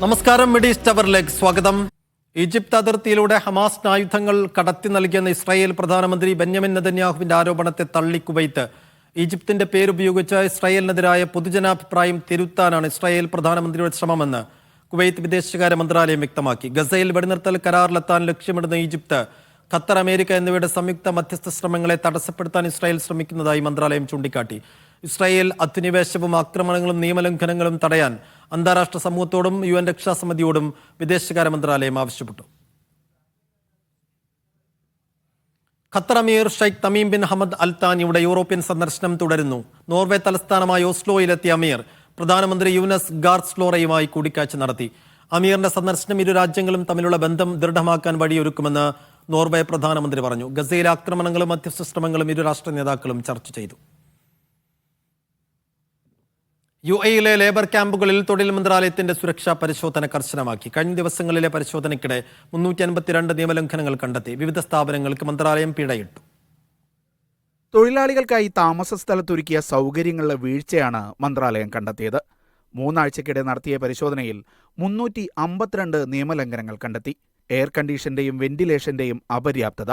നമസ്കാരം, mid east അവറിലേക്ക് സ്വാഗതം. Egypt അതിർത്തിയിലൂടെ ഹമാസിന് ആയുധങ്ങൾ കടത്തി നൽകിയെന്ന ഇസ്രായേൽ പ്രധാനമന്ത്രി ബെന്യാമിൻ നെതന്യാഹുവിന്റെ ആരോപണത്തെ തള്ളി കുവൈത്ത്. ഈജിപ്തിന്റെ പേരുപയോഗിച്ച് ഇസ്രായേലിനെതിരായ പൊതുജനാഭിപ്രായം തിരുത്താനാണ് ഇസ്രായേൽ പ്രധാനമന്ത്രിയുടെ ശ്രമമെന്ന് കുവൈത്ത് വിദേശകാര്യ മന്ത്രാലയം വ്യക്തമാക്കി. ഗസയിൽ വെടിനിർത്തൽ കരാറിലെത്താൻ ലക്ഷ്യമിടുന്ന ഈജിപ്ത്, ഖത്തർ, അമേരിക്ക എന്നിവയുടെ സംയുക്ത മധ്യസ്ഥ ശ്രമങ്ങളെ തടസ്സപ്പെടുത്താൻ ഇസ്രായേൽ ശ്രമിക്കുന്നതായി മന്ത്രാലയം ചൂണ്ടിക്കാട്ടി. ഇസ്രായേൽ അധിനിവേശവും ആക്രമണങ്ങളും നിയമലംഘനങ്ങളും തടയാൻ അന്താരാഷ്ട്ര സമൂഹത്തോടും UN രക്ഷാസമിതിയോടും വിദേശകാര്യ മന്ത്രാലയം ആവശ്യപ്പെട്ടു. ഖത്തർ അമീർ Sheikh Tamim bin Hamad Al താനിയുടെ European സന്ദർശനം തുടരുന്നു. നോർവേ തലസ്ഥാനമായ ഓസ്ലോയിലെത്തിയ അമീർ പ്രധാനമന്ത്രി യൂനസ് ഗാർസ്ലോറയുമായി കൂടിക്കാഴ്ച നടത്തി. അമീറിന്റെ സന്ദർശനം ഇരു രാജ്യങ്ങളും തമ്മിലുള്ള ബന്ധം ദൃഢമാക്കാൻ വഴിയൊരുക്കുമെന്ന് നോർവേ പ്രധാനമന്ത്രി പറഞ്ഞു. ഗസയിലെ ആക്രമണങ്ങളും മധ്യസ്ഥ ശ്രമങ്ങളും ഇരു രാഷ്ട്ര നേതാക്കളും ചർച്ച ചെയ്തു. UAE-യിലെ ലേബർ ക്യാമ്പുകളിൽ തൊഴിൽ മന്ത്രാലയത്തിന്റെ സുരക്ഷാ പരിശോധന കർശനമാക്കി. കഴിഞ്ഞ ദിവസങ്ങളിലെ പരിശോധനയ്ക്കിടെ 352 നിയമലംഘനങ്ങൾ കണ്ടെത്തി. വിവിധ സ്ഥാപനങ്ങൾക്ക് മന്ത്രാലയം പിഴയിട്ടു. തൊഴിലാളികൾക്കായി താമസ സ്ഥലത്തൊരുക്കിയ സൗകര്യങ്ങളിലെ വീഴ്ചയാണ് മന്ത്രാലയം കണ്ടെത്തിയത്. 3 ആഴ്ചക്കിടെ നടത്തിയ പരിശോധനയിൽ 352 നിയമലംഘനങ്ങൾ കണ്ടെത്തി. എയർ കണ്ടീഷന്റെയും വെന്റിലേഷന്റെയും അപര്യാപ്തത,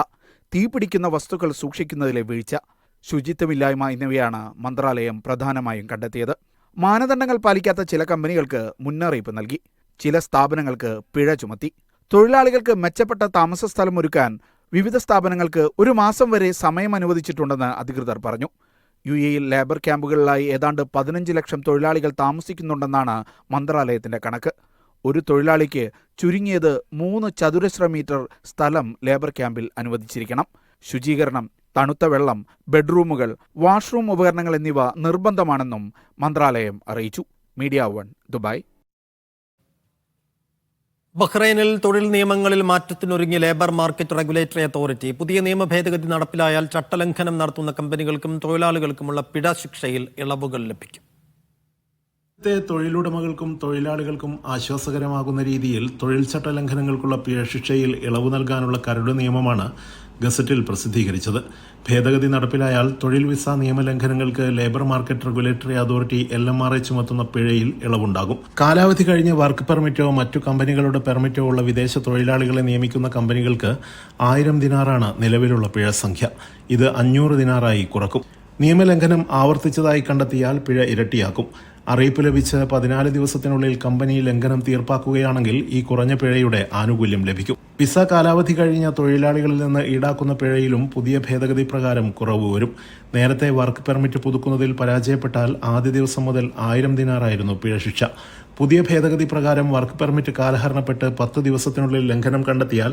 തീപിടിക്കുന്ന വസ്തുക്കൾ സൂക്ഷിക്കുന്നതിലെ വീഴ്ച, ശുചിത്വമില്ലായ്മ എന്നിവയാണ് മന്ത്രാലയം പ്രധാനമായും കണ്ടെത്തിയത്. മാനദണ്ഡങ്ങൾ പാലിക്കാത്ത ചില കമ്പനികൾക്ക് മുന്നറിയിപ്പ് നൽകി. ചില സ്ഥാപനങ്ങൾക്ക് പിഴ ചുമത്തി. തൊഴിലാളികൾക്ക് മെച്ചപ്പെട്ട താമസ സ്ഥലം ഒരുക്കാൻ വിവിധ സ്ഥാപനങ്ങൾക്ക് 1 മാസം വരെ സമയം അനുവദിച്ചിട്ടുണ്ടെന്ന് അധികൃതർ പറഞ്ഞു. UAE-യിൽ ലേബർ ക്യാമ്പുകളിലായി ഏതാണ്ട് 15 ലക്ഷം തൊഴിലാളികൾ താമസിക്കുന്നുണ്ടെന്നാണ് മന്ത്രാലയത്തിന്റെ കണക്ക്. ഒരു തൊഴിലാളിക്ക് ചുരുങ്ങിയത് 3 ചതുരശ്ര മീറ്റർ സ്ഥലം ലേബർ ക്യാമ്പിൽ അനുവദിച്ചിരിക്കണം. ശുചീകരണം, തണുത്ത വെള്ളം, ബെഡ്റൂമുകൾ, വാഷ്റൂം ഉപകരണങ്ങൾ എന്നിവ നിർബന്ധമാണെന്നും മന്ത്രാലയം അറിയിച്ചു. Media 1, Dubai. ബഹ്റൈനിൽ തൊഴിൽ നിയമങ്ങളിൽ മാറ്റത്തിനൊരുങ്ങി ലേബർ മാർക്കറ്റ് റെഗുലേറ്ററി അതോറിറ്റി. പുതിയ നിയമ ഭേദഗതി നടപ്പിലായാൽ ചട്ടലംഘനം നടത്തുന്ന കമ്പനികൾക്കും തൊഴിലാളികൾക്കുമുള്ള പിഴ ശിക്ഷയിൽ ഇളവുകൾ ലഭിക്കും. തൊഴിലുടമകൾക്കും തൊഴിലാളികൾക്കും ആശ്വാസകരമാകുന്ന രീതിയിൽ തൊഴിൽ ചട്ട ലംഘനങ്ങൾക്കുള്ള പിഴ ശിക്ഷയിൽ ഇളവ് നൽകാനുള്ള കരട് നിയമമാണ് ഗസറ്റിൽ പ്രസിദ്ധീകരിച്ചത്. ഭേദഗതി നടപ്പിലായാൽ തൊഴിൽ വിസ നിയമലംഘനങ്ങൾക്ക് labour market regulatory authority LMRA ചുമത്തുന്ന പിഴയിൽ ഇളവുണ്ടാകും. കാലാവധി കഴിഞ്ഞ് വർക്ക് പെർമിറ്റോ മറ്റു കമ്പനികളുടെ പെർമിറ്റോ ഉള്ള വിദേശ തൊഴിലാളികളെ നിയമിക്കുന്ന കമ്പനികൾക്ക് 1000 ദിനാറാണ് നിലവിലുള്ള പിഴ സംഖ്യ. ഇത് 500 ദിനാറായി കുറക്കും. നിയമലംഘനം ആവർത്തിച്ചതായി കണ്ടെത്തിയാൽ പിഴ ഇരട്ടിയാക്കും. അറിയിപ്പ് ലഭിച്ച് 14 ദിവസത്തിനുള്ളിൽ കമ്പനി ലംഘനം തീർപ്പാക്കുകയാണെങ്കിൽ ഈ കുറഞ്ഞ പിഴയുടെ ആനുകൂല്യം ലഭിക്കും. വിസ കാലാവധി കഴിഞ്ഞ തൊഴിലാളികളിൽ നിന്ന് ഈടാക്കുന്ന പിഴയിലും പുതിയ ഭേദഗതി പ്രകാരം കുറവ് വരും. നേരത്തെ വർക്ക് പെർമിറ്റ് പുതുക്കുന്നതിൽ പരാജയപ്പെട്ടാൽ ആദ്യ ദിവസം മുതൽ 1000 ദിനാറായിരുന്നു പിഴ ശിക്ഷ. പുതിയ ഭേദഗതി പ്രകാരം വർക്ക് പെർമിറ്റ് കാലഹരണപ്പെട്ട് 10 ദിവസത്തിനുള്ളിൽ ലംഘനം കണ്ടെത്തിയാൽ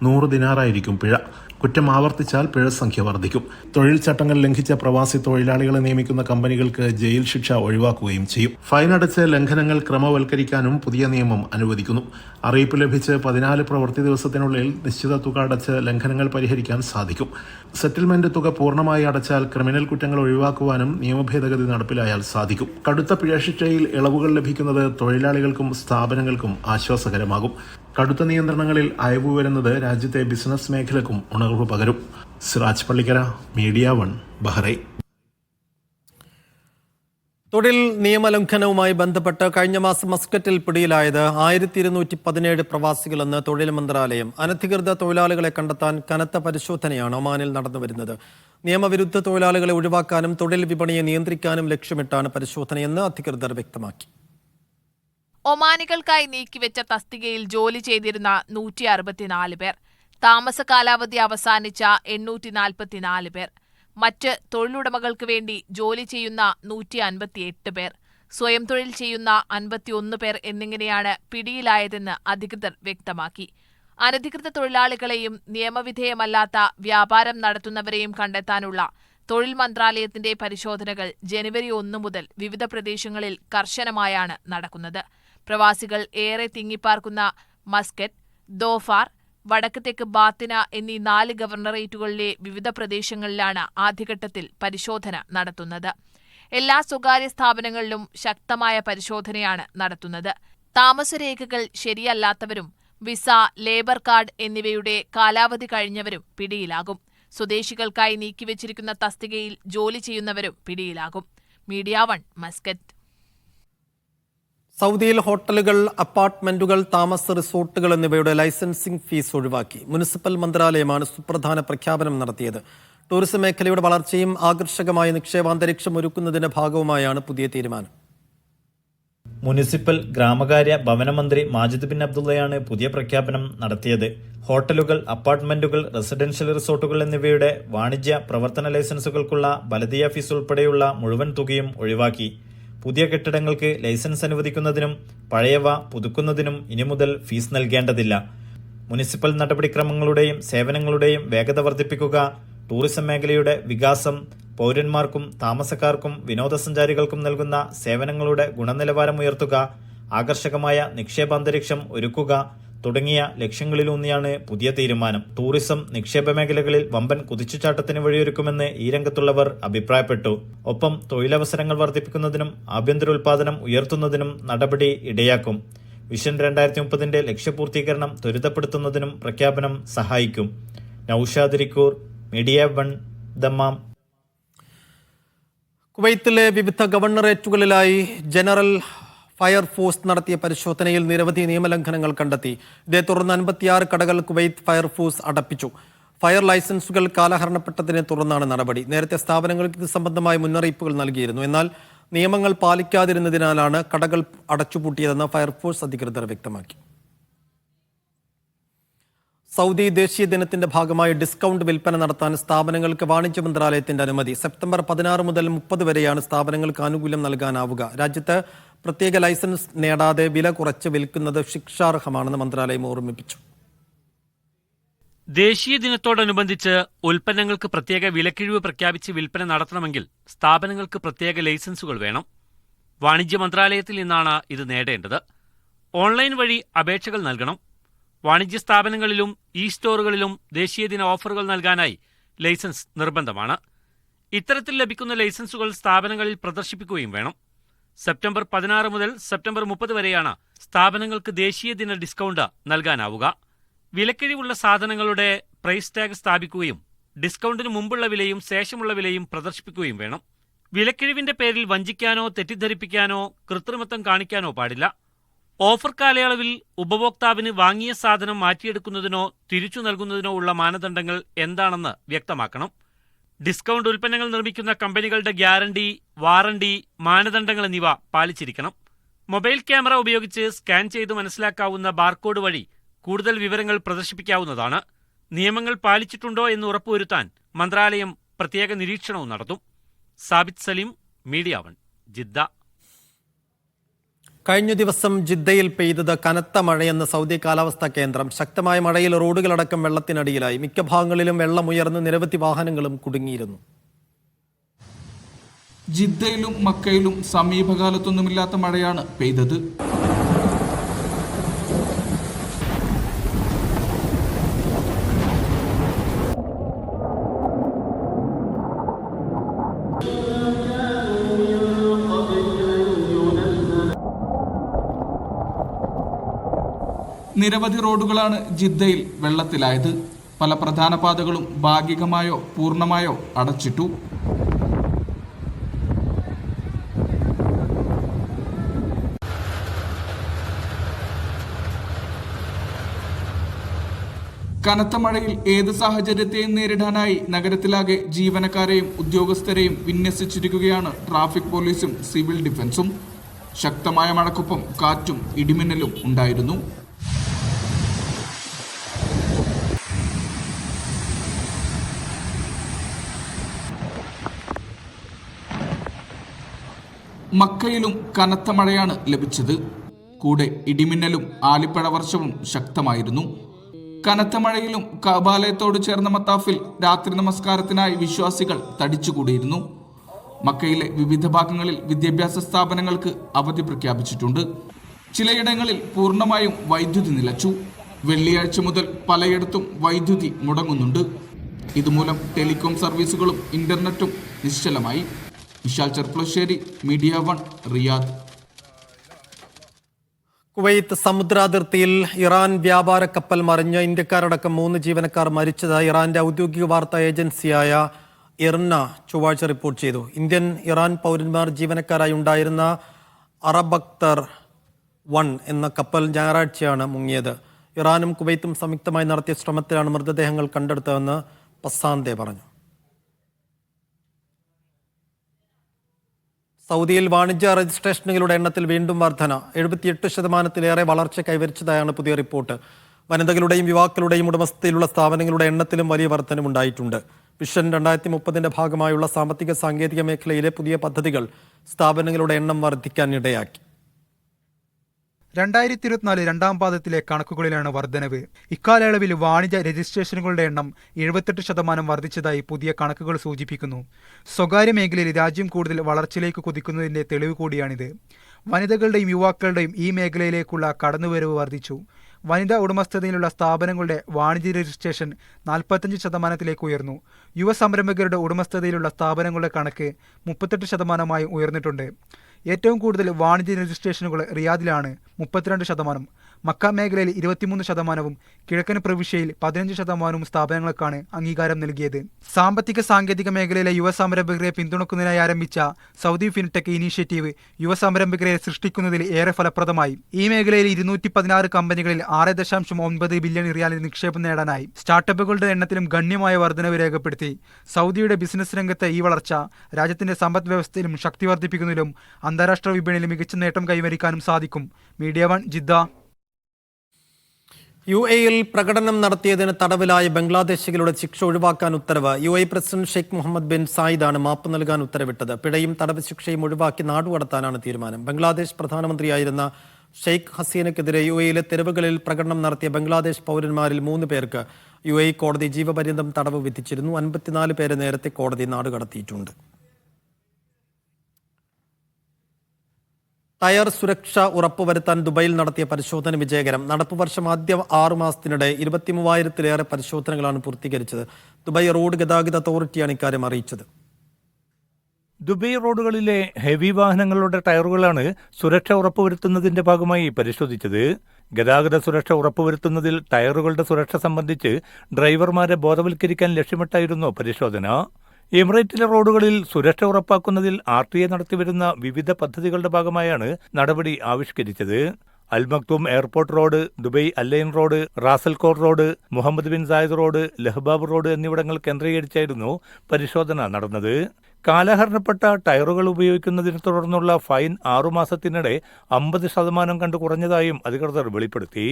100 ദിനാറായിരിക്കും പിഴ. കുറ്റം ആവർത്തിച്ചാൽ പിഴ സംഖ്യ വർദ്ധിക്കും. തൊഴിൽ ചട്ടങ്ങൾ ലംഘിച്ച പ്രവാസി തൊഴിലാളികളെ നിയമിക്കുന്ന കമ്പനികൾക്ക് ജയിൽ ശിക്ഷ ഒഴിവാക്കുകയും ചെയ്യും. ഫൈൻ അടച്ച് ലംഘനങ്ങൾ ക്രമവൽക്കരിക്കാനും പുതിയ നിയമം അനുവദിക്കുന്നു. അറിയിപ്പ് ലഭിച്ച് 14 പ്രവൃത്തി ദിവസത്തിനുള്ളിൽ നിശ്ചിത തുക അടച്ച് ലംഘനങ്ങൾ പരിഹരിക്കാൻ സാധിക്കും. സെറ്റിൽമെന്റ് തുക പൂർണ്ണമായി അടച്ചാൽ ക്രിമിനൽ കുറ്റങ്ങൾ ഒഴിവാക്കുവാനും നിയമഭേദഗതി നടപ്പിലായാൽ സാധിക്കും. കടുത്ത പിഴ ശിക്ഷയിൽ ഇളവുകൾ ലഭിക്കുന്നത് തൊഴിലാളികൾക്കും സ്ഥാപനങ്ങൾക്കും ആശ്വാസകരമാകും. കടുത്ത നിയന്ത്രണങ്ങളിൽ അയവ് വരുന്നത് രാജ്യത്തെ ബിസിനസ് മേഖലക്കും ഉണർവ് പകരും. Siraj Pallikkara, media 1, Bahrain. തൊഴിൽ നിയമലംഘനവുമായി ബന്ധപ്പെട്ട് കഴിഞ്ഞ മാസം മസ്കറ്റിൽ പിടിയിലായത് 1217 പ്രവാസികളെന്ന് തൊഴിൽ മന്ത്രാലയം. അനധികൃത തൊഴിലാളികളെ കണ്ടെത്താൻ കനത്ത പരിശോധനയാണ് ഒമാനിൽ നടന്നുവരുന്നത്. നിയമവിരുദ്ധ തൊഴിലാളികളെ ഒഴിവാക്കാനും തൊഴിൽ വിപണിയെ നിയന്ത്രിക്കാനും ലക്ഷ്യമിട്ടാണ് പരിശോധനയെന്ന് അധികൃതർ വ്യക്തമാക്കി. ഒമാനികൾക്കായി നീക്കിവെച്ച തസ്തികയിൽ ജോലി ചെയ്തിരുന്ന 164 പേർ, താമസ കാലാവധി അവസാനിച്ച 844 പേർ, മറ്റ് തൊഴിലുടമകൾക്ക് വേണ്ടി ജോലി ചെയ്യുന്ന 158 പേർ, സ്വയം തൊഴിൽ ചെയ്യുന്ന 51 പേർ എന്നിങ്ങനെയാണ് പിടിയിലായതെന്ന് അധികൃതർ വ്യക്തമാക്കി. അനധികൃത തൊഴിലാളികളെയും നിയമവിധേയമല്ലാത്ത വ്യാപാരം നടത്തുന്നവരെയും കണ്ടെത്താനുള്ള തൊഴിൽ മന്ത്രാലയത്തിന്റെ പരിശോധനകൾ ജനുവരി 1 മുതൽ വിവിധ പ്രദേശങ്ങളിൽ കർശനമായാണ് നടക്കുന്നത്. പ്രവാസികൾ ഏറെ തിങ്ങിപ്പാർക്കുന്ന മസ്കറ്റ്, ദോഫാർ, വടക്ക് തെക്ക് ബാത്തിന എന്നീ 4 ഗവർണറേറ്റുകളിലെ വിവിധ പ്രദേശങ്ങളിലാണ് ആദ്യഘട്ടത്തിൽ പരിശോധന നടത്തുന്നത്. എല്ലാ സ്വകാര്യ സ്ഥാപനങ്ങളിലും ശക്തമായ പരിശോധനയാണ് നടത്തുന്നത്. താമസരേഖകൾ ശരിയല്ലാത്തവരും വിസ, ലേബർ കാർഡ് എന്നിവയുടെ കാലാവധി കഴിഞ്ഞവരും പിടിയിലാകും. സ്വദേശികൾക്കായി നീക്കിവെച്ചിരിക്കുന്ന തസ്തികയിൽ ജോലി ചെയ്യുന്നവരും പിടിയിലാകും. Media 1, Muscat. സൗദിയിൽ ഹോട്ടലുകൾ, അപ്പാർട്ട്മെന്റുകൾ, താമസ റിസോർട്ടുകൾ എന്നിവയുടെ ലൈസൻസിംഗ് ഫീസ് ഒഴിവാക്കി. മുനിസിപ്പൽ മന്ത്രാലയമാണ് സുപ്രധാന പ്രഖ്യാപനം നടത്തിയത്. ടൂറിസം മേഖലയുടെ വളർച്ചയും ആകർഷകമായ നിക്ഷേപാന്തരീക്ഷം ഒരുക്കുന്നതിന്റെ ഭാഗവുമായാണ് പുതിയ തീരുമാനം. മുനിസിപ്പൽ ഗ്രാമകാര്യ ഭവന മന്ത്രി മാജിദ് ബിൻ അബ്ദുള്ളയാണ് പുതിയ പ്രഖ്യാപനം നടത്തിയത്. ഹോട്ടലുകൾ, അപ്പാർട്ട്മെന്റുകൾ, റെസിഡൻഷ്യൽ റിസോർട്ടുകൾ എന്നിവയുടെ വാണിജ്യ പ്രവർത്തന ലൈസൻസുകൾക്കുള്ള ബലദിയ ഫീസ് ഉൾപ്പെടെയുള്ള മുഴുവൻ തുകയും ഒഴിവാക്കി. പുതിയ കെട്ടിടങ്ങൾക്ക് ലൈസൻസ് അനുവദിക്കുന്നതിനും പഴയവ പുതുക്കുന്നതിനും ഇനി മുതൽ ഫീസ് നൽകേണ്ടതില്ല. മുനിസിപ്പൽ നടപടിക്രമങ്ങളുടെയും സേവനങ്ങളുടെയും വേഗത വർദ്ധിപ്പിക്കുക, ടൂറിസം മേഖലയുടെ വികാസം, പൗരന്മാർക്കും താമസക്കാർക്കും വിനോദസഞ്ചാരികൾക്കും നൽകുന്ന സേവനങ്ങളുടെ ഗുണനിലവാരം ഉയർത്തുക, ആകർഷകമായ നിക്ഷേപാന്തരീക്ഷം ഒരുക്കുക തുടങ്ങിയ ലക്ഷ്യങ്ങളിലൂന്നിയാണ് പുതിയ തീരുമാനം. ടൂറിസം, നിക്ഷേപ മേഖലകളിൽ വമ്പൻ കുതിച്ചുചാട്ടത്തിന് വഴിയൊരുക്കുമെന്ന് ഈ രംഗത്തുള്ളവർ അഭിപ്രായപ്പെട്ടു. ഒപ്പം തൊഴിലവസരങ്ങൾ വർദ്ധിപ്പിക്കുന്നതിനും ആഭ്യന്തരോൽപാദനം ഉയർത്തുന്നതിനും നടപടി ഇടയാക്കും. വിഷൻ 2030 ലക്ഷ്യപൂർത്തീകരണം ത്വരിതപ്പെടുത്തുന്നതിനും പ്രഖ്യാപനം സഹായിക്കും. Naushad റിക്കൂർ, media 1, Dammam. കുവൈത്തിലെ വിവിധ ഗവർണറേറ്റുകളിലായി ജനറൽ ഫയർഫോഴ്സ് നടത്തിയ പരിശോധനയിൽ നിരവധി നിയമലംഘനങ്ങൾ കണ്ടെത്തി. ഇതേ തുടർന്ന് 56 കടകൾ കുവൈത്ത് ഫയർഫോഴ്സ് അടപ്പിച്ചു. ഫയർ ലൈസൻസുകൾ കാലഹരണപ്പെട്ടതിനെ തുടർന്നാണ് നടപടി. നേരത്തെ സ്ഥാപനങ്ങൾക്ക് ഇത് സംബന്ധമായ മുന്നറിയിപ്പുകൾ നൽകിയിരുന്നു. എന്നാൽ നിയമങ്ങൾ പാലിക്കാതിരുന്നതിനാലാണ് കടകൾ അടച്ചുപൂട്ടിയതെന്ന് ഫയർഫോഴ്സ് അധികൃതർ വ്യക്തമാക്കി. സൗദി ദേശീയ ദിനത്തിന്റെ ഭാഗമായി ഡിസ്കൗണ്ട് വിൽപ്പന നടത്താൻ സ്ഥാപനങ്ങൾക്ക് വാണിജ്യ മന്ത്രാലയത്തിന്റെ അനുമതി. സെപ്റ്റംബർ 16 മുതൽ 30 വരെയാണ് സ്ഥാപനങ്ങൾക്ക് ആനുകൂല്യം നൽകാനാവുക. രാജ്യത്ത് പ്രത്യേക ലൈസൻസ് നേടാതെ വില കുറച്ച് വിൽക്കുന്നത് ശിക്ഷാർഹമാണെന്ന് മന്ത്രാലയം ഓർമ്മിപ്പിച്ചു. ദേശീയ ദിനത്തോടനുബന്ധിച്ച് ഉൽപ്പന്നങ്ങൾക്ക് പ്രത്യേക വിലക്കിഴിവ് പ്രഖ്യാപിച്ച് വിൽപ്പന നടത്തണമെങ്കിൽ സ്ഥാപനങ്ങൾക്ക് പ്രത്യേക ലൈസൻസുകൾ വേണം. വാണിജ്യ മന്ത്രാലയത്തിൽ നിന്നാണ് ഇത് നേടേണ്ടത്. ഓൺലൈൻ വഴി അപേക്ഷകൾ നൽകണം. വാണിജ്യ സ്ഥാപനങ്ങളിലും ഇ സ്റ്റോറുകളിലും ദേശീയ ദിന ഓഫറുകൾ നൽകാനായി ലൈസൻസ് നിർബന്ധമാണ്. ഇത്തരത്തിൽ ലഭിക്കുന്ന ലൈസൻസുകൾ സ്ഥാപനങ്ങളിൽ പ്രദർശിപ്പിക്കുകയും വേണം. സെപ്റ്റംബർ 16 മുതൽ സെപ്റ്റംബർ 30 വരെയാണ് സ്ഥാപനങ്ങൾക്ക് ദേശീയ ദിന ഡിസ്കൗണ്ട് നൽകാനാവുക. വിലക്കിഴിവുള്ള സാധനങ്ങളുടെ പ്രൈസ് ടാഗ് സ്ഥാപിക്കുകയും ഡിസ്കൗണ്ടിന് മുമ്പുള്ള വിലയും ശേഷമുള്ള വിലയും പ്രദർശിപ്പിക്കുകയും വേണം. വിലക്കിഴിവിന്റെ പേരിൽ വഞ്ചിക്കാനോ തെറ്റിദ്ധരിപ്പിക്കാനോ കൃത്രിമത്വം കാണിക്കാനോ പാടില്ല. ഓഫർ കാലയളവിൽ ഉപഭോക്താവിന് വാങ്ങിയ സാധനം മാറ്റിയെടുക്കുന്നതിനോ തിരിച്ചു നൽകുന്നതിനോ ഉള്ള മാനദണ്ഡങ്ങൾ എന്താണെന്ന് വ്യക്തമാക്കണം. ഡിസ്കൗണ്ട് ഉൽപ്പന്നങ്ങൾ നിർമ്മിക്കുന്ന കമ്പനികളുടെ ഗ്യാരണ്ടി, വാറണ്ടി, മാനദണ്ഡങ്ങൾ എന്നിവ പാലിച്ചിരിക്കണം. മൊബൈൽ ക്യാമറ ഉപയോഗിച്ച് സ്കാൻ ചെയ്ത് മനസ്സിലാക്കാവുന്ന ബാർകോഡ് വഴി കൂടുതൽ വിവരങ്ങൾ പ്രദർശിപ്പിക്കാവുന്നതാണ്. നിയമങ്ങൾ പാലിച്ചിട്ടുണ്ടോ എന്ന് ഉറപ്പുവരുത്താൻ മന്ത്രാലയം പ്രത്യേക നിരീക്ഷണവും നടത്തും. Sabith Saleem, media 1, Jeddah. കഴിഞ്ഞ ദിവസം ജിദ്ദയിൽ പെയ്തത് കനത്ത മഴയെന്ന് സൗദി കാലാവസ്ഥാ കേന്ദ്രം. ശക്തമായ മഴയിൽ റോഡുകളടക്കം വെള്ളത്തിനടിയിലായി. മിക്ക ഭാഗങ്ങളിലും വെള്ളം ഉയർന്ന് നിരവധി വാഹനങ്ങളും കുടുങ്ങിയിരുന്നു. ജിദ്ദയിലും മക്കയിലും സമീപകാലത്തൊന്നുമില്ലാത്ത മഴയാണ് പെയ്തത്. നിരവധി റോഡുകളാണ് ജിദ്ദയിൽ വെള്ളത്തിലായത്. പല പ്രധാന പാതകളും ഭാഗികമായോ പൂർണ്ണമായോ അടച്ചിട്ടു. കനത്ത മഴയിൽ ഏത് സാഹചര്യത്തെയും നേരിടാനായി നഗരത്തിലാകെ ജീവനക്കാരെയും ഉദ്യോഗസ്ഥരെയും വിന്യസിച്ചിരിക്കുകയാണ് ട്രാഫിക് പോലീസും സിവിൽ ഡിഫൻസും. ശക്തമായ മഴക്കൊപ്പം കാറ്റും ഇടിമിന്നലും ഉണ്ടായിരുന്നു. മക്കയിലും കനത്ത മഴയാണ് ലഭിച്ചത്. കൂടെ ഇടിമിന്നലും ആലിപ്പഴ വർഷവും ശക്തമായിരുന്നു. കനത്ത മഴയിലും കഅബാലയത്തോട് ചേർന്ന മത്താഫിൽ രാത്രി നമസ്കാരത്തിനായി വിശ്വാസികൾ തടിച്ചുകൂടിയിരുന്നു. മക്കയിലെ വിവിധ ഭാഗങ്ങളിൽ വിദ്യാഭ്യാസ സ്ഥാപനങ്ങൾക്ക് അവധി പ്രഖ്യാപിച്ചിട്ടുണ്ട്. ചിലയിടങ്ങളിൽ പൂർണ്ണമായും വൈദ്യുതി നിലച്ചു. വെള്ളിയാഴ്ച മുതൽ പലയിടത്തും വൈദ്യുതി മുടങ്ങുന്നുണ്ട്. ഇതുമൂലം ടെലികോം സർവീസുകളും ഇന്റർനെറ്റും നിശ്ചലമായി. Vishal Cherpulassery, media 1, Riyadh. Kuwait സമുദ്രാതിർത്തിയിൽ ഇറാൻ വ്യാപാര കപ്പൽ മറിഞ്ഞ് ഇന്ത്യക്കാരടക്കം 3 ജീവനക്കാർ മരിച്ചതായി ഇറാന്റെ ഔദ്യോഗിക വാർത്താ ഏജൻസിയായ ഇർന ചൊവ്വാഴ്ച റിപ്പോർട്ട് ചെയ്തു. ഇന്ത്യൻ ഇറാൻ പൗരന്മാർ ജീവനക്കാരായി ഉണ്ടായിരുന്ന അറബക്തർ 1 എന്ന കപ്പൽ ഞായറാഴ്ചയാണ് മുങ്ങിയത്. ഇറാനും കുവൈത്തും സംയുക്തമായി നടത്തിയ ശ്രമത്തിലാണ് മൃതദേഹങ്ങൾ കണ്ടെടുത്തതെന്ന് പസാന്തെ പറഞ്ഞു. സൗദിയിൽ വാണിജ്യ രജിസ്ട്രേഷനുകളുടെ എണ്ണത്തിൽ വീണ്ടും വർധന. 78% വളർച്ച കൈവരിച്ചതായാണ് പുതിയ റിപ്പോർട്ട്. വനിതകളുടെയും യുവാക്കളുടെയും ഉടമസ്ഥതയിലുള്ള സ്ഥാപനങ്ങളുടെ എണ്ണത്തിലും വലിയ വർധനമുണ്ടായിട്ടുണ്ട്. വിഷൻ 2030 ഭാഗമായുള്ള സാമ്പത്തിക സാങ്കേതിക മേഖലയിലെ പുതിയ പദ്ധതികൾ സ്ഥാപനങ്ങളുടെ എണ്ണം വർദ്ധിക്കാൻ ഇടയാക്കി. 2024 രണ്ടാം പാദത്തിലെ കണക്കുകളിലാണ് വർധനവ്. ഇക്കാലയളവിൽ വാണിജ്യ രജിസ്ട്രേഷനുകളുടെ എണ്ണം 78% വർദ്ധിച്ചതായി പുതിയ കണക്കുകൾ സൂചിപ്പിക്കുന്നു. സ്വകാര്യ മേഖലയിൽ രാജ്യം കൂടുതൽ വളർച്ചയിലേക്ക് കുതിക്കുന്നതിന്റെ തെളിവ് കൂടിയാണിത്. വനിതകളുടെയും യുവാക്കളുടെയും ഈ മേഖലയിലേക്കുള്ള കടന്നുവരവ് വർദ്ധിച്ചു. വനിതാ ഉടമസ്ഥതയിലുള്ള സ്ഥാപനങ്ങളുടെ വാണിജ്യ രജിസ്ട്രേഷൻ 45% ഉയർന്നു. യുവ സംരംഭകരുടെ ഉടമസ്ഥതയിലുള്ള സ്ഥാപനങ്ങളുടെ കണക്ക് 38% ഉയർന്നിട്ടുണ്ട്. ഏറ്റവും കൂടുതൽ വാണിജ്യ രജിസ്ട്രേഷനുകൾ റിയാദിലാണ് 32%. മക്ക മേഖലയിൽ 23%, കിഴക്കൻ പ്രവിശ്യയിൽ 15% സ്ഥാപനങ്ങൾക്കാണ് അംഗീകാരം നൽകിയത്. സാമ്പത്തിക സാങ്കേതിക മേഖലയിലെ യുവ സംരംഭകരെ പിന്തുണക്കുന്നതിനായി ആരംഭിച്ച സൗദി ഫിൻടെക് ഇനീഷ്യേറ്റീവ് യുവ സംരംഭകരെ സൃഷ്ടിക്കുന്നതിൽ ഏറെ ഫലപ്രദമായി. ഈ മേഖലയിൽ 216 കമ്പനികളിൽ 6.9 ബില്യൺ റിയാലിൽ നിക്ഷേപം നേടാനായി. സ്റ്റാർട്ടപ്പുകളുടെ എണ്ണത്തിലും ഗണ്യമായ വർധനവ് രേഖപ്പെടുത്തി. സൗദിയുടെ ബിസിനസ് രംഗത്തെ ഈ വളർച്ച രാജ്യത്തിന്റെ സമ്പദ് വ്യവസ്ഥയിലും ശക്തി വർദ്ധിപ്പിക്കുന്നതിലും അന്താരാഷ്ട്ര വിപണിയിൽ മികച്ച നേട്ടം കൈവരിക്കാനും സാധിക്കും. Media 1 Jeddah. UAE-യിൽ പ്രകടനം നടത്തിയതിന് തടവിലായ ബംഗ്ലാദേശികളുടെ ശിക്ഷ ഒഴിവാക്കാൻ ഉത്തരവ്. UAE president Sheikh Mohammed bin സായിദാണ് മാപ്പ് നൽകാൻ ഉത്തരവിട്ടത്. പിഴയും തടവ് ശിക്ഷയും ഒഴിവാക്കി നാടുകടത്താനാണ് തീരുമാനം. ബംഗ്ലാദേശ് പ്രധാനമന്ത്രിയായിരുന്ന ഷെയ്ഖ് ഹസീനയ്ക്കെതിരെ UAE-യിലെ തെരുവുകളിൽ പ്രകടനം നടത്തിയ ബംഗ്ലാദേശ് പൗരന്മാരിൽ 3 പേർക്ക് UAE കോടതി ജീവപര്യന്തം തടവ് വിധിച്ചിരുന്നു. 54 പേരെ നേരത്തെ കോടതി നാടുകടത്തിയിട്ടുണ്ട്. ടയർ സുരക്ഷ ഉറപ്പുവരുത്താൻ ദുബൈയിൽ നടത്തിയ പരിശോധന വിജയകരം. നടപ്പ് വർഷം ആദ്യ 6 മാസത്തിനിടെ 23,000-ലേറെ പരിശോധനകളാണ് പൂർത്തീകരിച്ചത്. ദുബൈ റോഡ് ഗതാഗത അതോറിറ്റിയാണ് ഇക്കാര്യം അറിയിച്ചത്. ദുബൈ റോഡുകളിലെ ഹെവി വാഹനങ്ങളുടെ ടയറുകളാണ് സുരക്ഷ ഉറപ്പുവരുത്തുന്നതിന്റെ ഭാഗമായി പരിശോധിച്ചത്. ഗതാഗത സുരക്ഷ ഉറപ്പുവരുത്തുന്നതിൽ ടയറുകളുടെ സുരക്ഷ സംബന്ധിച്ച് ഡ്രൈവർമാരെ ബോധവൽക്കരിക്കാൻ ലക്ഷ്യമിട്ടായിരുന്നു പരിശോധന. എമിറേറ്റിലെ റോഡുകളിൽ സുരക്ഷ ഉറപ്പാക്കുന്നതിൽ RTA നടത്തിവരുന്ന വിവിധ പദ്ധതികളുടെ ഭാഗമായാണ് നടപടി ആവിഷ്കരിച്ചത്. Al Maktoum airport road, Dubai Al Ain road, Ras Al Khor road, Mohammed bin Zayed road, Lahbab road എന്നിവിടങ്ങൾ കേന്ദ്രീകരിച്ചായിരുന്നു പരിശോധന നടന്നത്. കാലഹരണപ്പെട്ട ടയറുകൾ ഉപയോഗിക്കുന്നതിനെ തുടർന്നുള്ള ഫൈൻ 6 മാസത്തിനിടെ 50% കണ്ടു കുറഞ്ഞതായും അധികൃതർ വെളിപ്പെടുത്തി.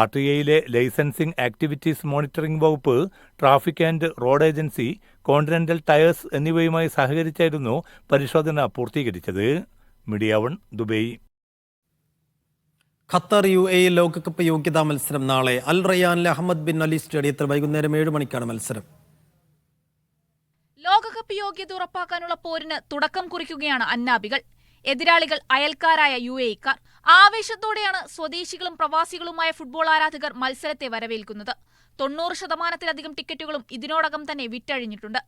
RTA-യിലെ ലൈസൻസിംഗ് ആക്ടിവിറ്റീസ് മോണിറ്ററിംഗ് വകുപ്പ്, traffic and road agency, continental tyres എന്നിവയുമായി സഹകരിച്ചായിരുന്നു പരിശോധന പൂർത്തീകരിച്ചത്. Media 1 Dubai. ഖത്തർ UAE ലോകകപ്പ് യോഗ്യതാ മത്സരം നാളെ. അൽ റയ്യാനിലെ അഹമ്മദ് ബിൻ അലി സ്റ്റേഡിയത്തിൽ വൈകുന്നേരം 7 മണിക്കാണ് മത്സരം. ലോകകപ്പ് യോഗ്യത ഉറപ്പാക്കാനുള്ള പോരിന് തുടക്കം കുറിക്കുകയാണ് അന്നാബികൾ. എതിരാളികൾ അയൽക്കാരായ UAE-ക്കാർ. ആവേശത്തോടെയാണ് സ്വദേശികളും പ്രവാസികളുമായ ഫുട്ബോൾ ആരാധകർ മത്സരത്തെ വരവേൽക്കുന്നത്. 90%-ലധികം ടിക്കറ്റുകളും ഇതിനോടകം തന്നെ വിറ്റഴിഞ്ഞിട്ടുണ്ട്.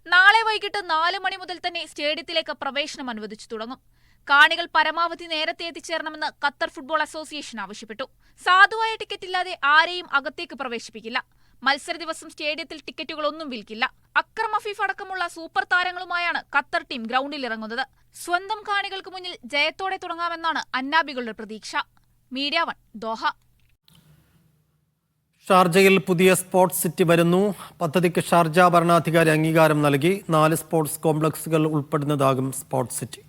നാളെ വൈകിട്ട് 4 മണി മുതൽ തന്നെ സ്റ്റേഡിയത്തിലേക്ക് പ്രവേശനം അനുവദിച്ചു തുടങ്ങും. കാണികൾ പരമാവധി നേരത്തെ എത്തിച്ചേരണമെന്ന് ഖത്തർ ഫുട്ബോൾ അസോസിയേഷൻ ആവശ്യപ്പെട്ടു. സാധുവായ ടിക്കറ്റ് ഇല്ലാതെ ആരെയും അകത്തേക്ക് പ്രവേശിപ്പിക്കില്ല. മത്സര ദിവസം സ്റ്റേഡിയത്തിൽ ടിക്കറ്റുകളൊന്നും വിൽക്കില്ല. അക്രം അഫീഫ് അടക്കമുള്ള സൂപ്പർ താരങ്ങളുമായാണ് ഖത്തർ ടീം ഗ്രൗണ്ടിലിറങ്ങുന്നത്. സ്വന്തം കാണികൾക്ക് മുന്നിൽ ജയത്തോടെ തുടങ്ങാമെന്നാണ് അന്നാബികളുടെ പ്രതീക്ഷ. Media 1 Doha. ഷാർജയിൽ പുതിയ സ്പോർട്സ് സിറ്റി വരുന്നു. പദ്ധതിക്ക് ഷാർജ ഭരണാധികാരി അംഗീകാരം നൽകി. 4 സ്പോർട്സ് കോംപ്ലക്സുകൾ ഉൾപ്പെടുന്നതാകും സ്പോർട്സ് സിറ്റി.